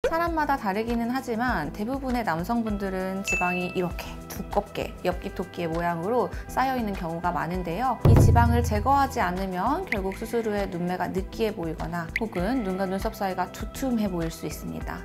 사람마다 다르기는 하지만 대부분의 남성분들은 지방이 이렇게 두껍게 엽기토끼의 모양으로 쌓여있는 경우가 많은데요. 이 지방을 제거하지 않으면 결국 수술 후에 눈매가 느끼해 보이거나 혹은 눈과 눈썹 사이가 두툼해 보일 수 있습니다.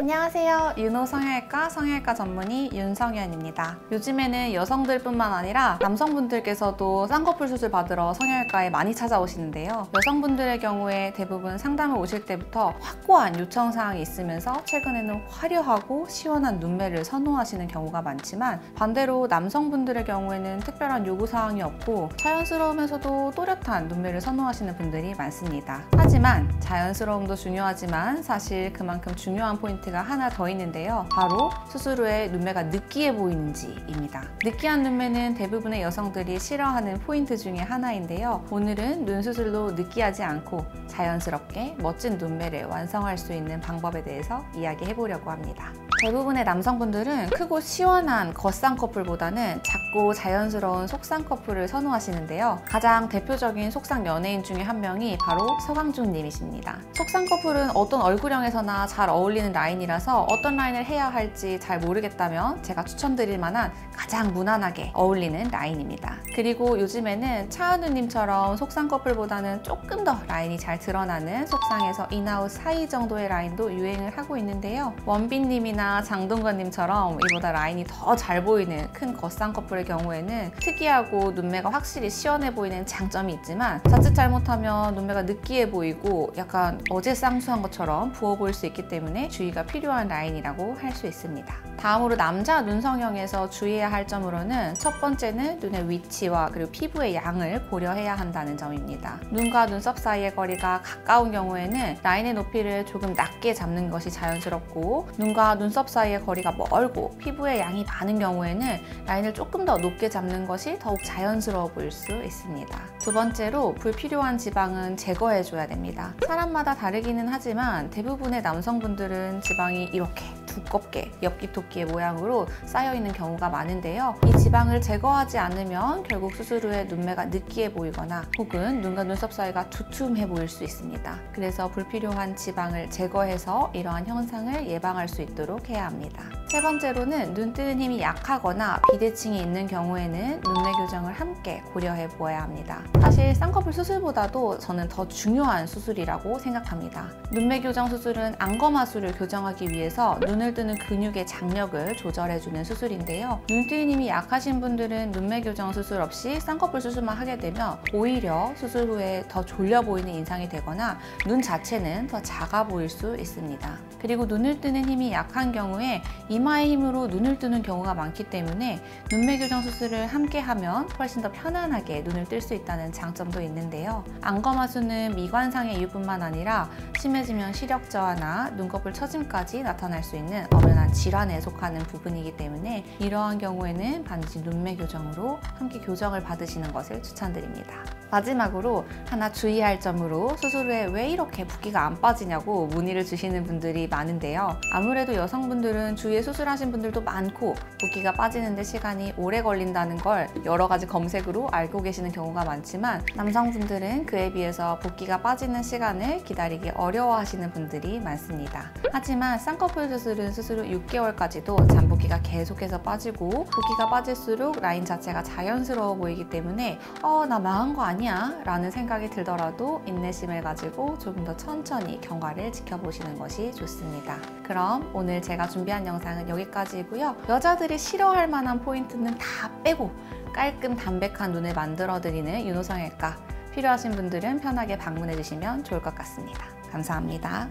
안녕하세요. 윤호 성형외과 전문의 윤성현입니다. 요즘에는 여성들뿐만 아니라 남성분들께서도 쌍꺼풀 수술 받으러 성형외과에 많이 찾아오시는데요. 여성분들의 경우에 대부분 상담을 오실 때부터 확고한 요청사항이 있으면서 최근에는 화려하고 시원한 눈매를 선호하시는 경우가 많지만 반대로 남성분들의 경우에는 특별한 요구사항이 없고 자연스러우면서도 또렷한 눈매를 선호하시는 분들이 많습니다. 하지만 자연스러움도 중요하지만 사실 그만큼 중요한 포인트가 하나 더 있는데요. 바로 수술 후에 눈매가 느끼해 보이는지입니다. 느끼한 눈매는 대부분의 여성들이 싫어하는 포인트 중에 하나인데요. 오늘은 눈 수술로 느끼하지 않고 자연스럽게 멋진 눈매를 완성할 수 있는 방법에 대해서 이야기해 보려고 합니다. 대부분의 남성분들은 크고 시원한 겉쌍꺼풀보다는 작고 자연스러운 속쌍꺼풀을 선호하시는데요. 가장 대표적인 속쌍 연예인 중에 한 명이 바로 서강준 님이십니다. 속쌍꺼풀은 어떤 얼굴형에서나 잘 어울리는 라인이라서 어떤 라인을 해야 할지 잘 모르겠다면 제가 추천드릴 만한 가장 무난하게 어울리는 라인입니다. 그리고 요즘에는 차은우 님처럼 속쌍꺼풀보다는 조금 더 라인이 잘 드러나는 속쌍에서 인아웃 사이 정도의 라인도 유행을 하고 있는데요. 원빈 님이나 장동건 님처럼 이보다 라인이 더 잘 보이는 큰 겉쌍꺼풀의 경우에는 특이하고 눈매가 확실히 시원해 보이는 장점이 있지만 자칫 잘못하면 눈매가 느끼해 보이고 약간 어제 쌍수한 것처럼 부어 보일 수 있기 때문에 주의가 필요한 라인이라고 할 수 있습니다. 다음으로 남자 눈 성형에서 주의해야 할 점으로는 첫 번째는 눈의 위치와 그리고 피부의 양을 고려해야 한다는 점입니다. 눈과 눈썹 사이의 거리가 가까운 경우에는 라인의 높이를 조금 낮게 잡는 것이 자연스럽고 눈과 눈썹 사이의 거리가 멀고 피부의 양이 많은 경우에는 라인을 조금 더 높게 잡는 것이 더욱 자연스러워 보일 수 있습니다. 두 번째로 불필요한 지방은 제거해줘야 됩니다. 사람마다 다르기는 하지만 대부분의 남성분들은 지방이 이렇게 두껍게 엽기토끼의 모양으로 쌓여있는 경우가 많은데요. 이 지방을 제거하지 않으면 결국 수술 후에 눈매가 느끼해 보이거나 혹은 눈과 눈썹 사이가 두툼해 보일 수 있습니다. 그래서 불필요한 지방을 제거해서 이러한 현상을 예방할 수 있도록 해야 합니다. 세 번째로는 눈 뜨는 힘이 약하거나 비대칭이 있는 경우에는 눈매 교정을 함께 고려해 보아야 합니다. 사실 쌍꺼풀 수술보다도 저는 더 중요한 수술이라고 생각합니다. 눈매 교정 수술은 안검하수를 교정하기 위해서 눈을 뜨는 근육의 장력을 조절해주는 수술인데요. 눈 뜨는 힘이 약하신 분들은 눈매 교정 수술 없이 쌍꺼풀 수술만 하게 되면 오히려 수술 후에 더 졸려 보이는 인상이 되거나 눈 자체는 더 작아 보일 수 있습니다. 그리고 눈을 뜨는 힘이 약한 경우에 이마의 힘으로 눈을 뜨는 경우가 많기 때문에 눈매 교정 수술을 함께 하면 훨씬 더 편안하게 눈을 뜰 수 있다는 장점도 있는데요. 안검하수는 미관상의 이유뿐만 아니라 심해지면 시력 저하나 눈꺼풀 처짐까지 나타날 수 있는 엄연한 질환에 속하는 부분이기 때문에 이러한 경우에는 반드시 눈매 교정으로 함께 교정을 받으시는 것을 추천드립니다. 마지막으로 하나 주의할 점으로 수술 후에 왜 이렇게 붓기가 안 빠지냐고 문의를 주시는 분들이 많은데요. 아무래도 여성분들은 주위에 수술하신 분들도 많고 붓기가 빠지는데 시간이 오래 걸린다는 걸 여러 가지 검색으로 알고 계시는 경우가 많지만 남성분들은 그에 비해서 붓기가 빠지는 시간을 기다리기 어려워하시는 분들이 많습니다. 하지만 쌍꺼풀 수술은 수술 후 6개월까지도 잔붓기가 계속해서 빠지고 붓기가 빠질수록 라인 자체가 자연스러워 보이기 때문에 나 망한 거 아니야? 라는 생각이 들더라도 인내심을 가지고 조금 더 천천히 경과를 지켜보시는 것이 좋습니다. 그럼 오늘 제가 준비한 영상은 여기까지이고요. 여자들이 싫어할 만한 포인트는 다 빼고 깔끔 담백한 눈을 만들어드리는 윤호 성형외과 필요하신 분들은 편하게 방문해 주시면 좋을 것 같습니다. 감사합니다.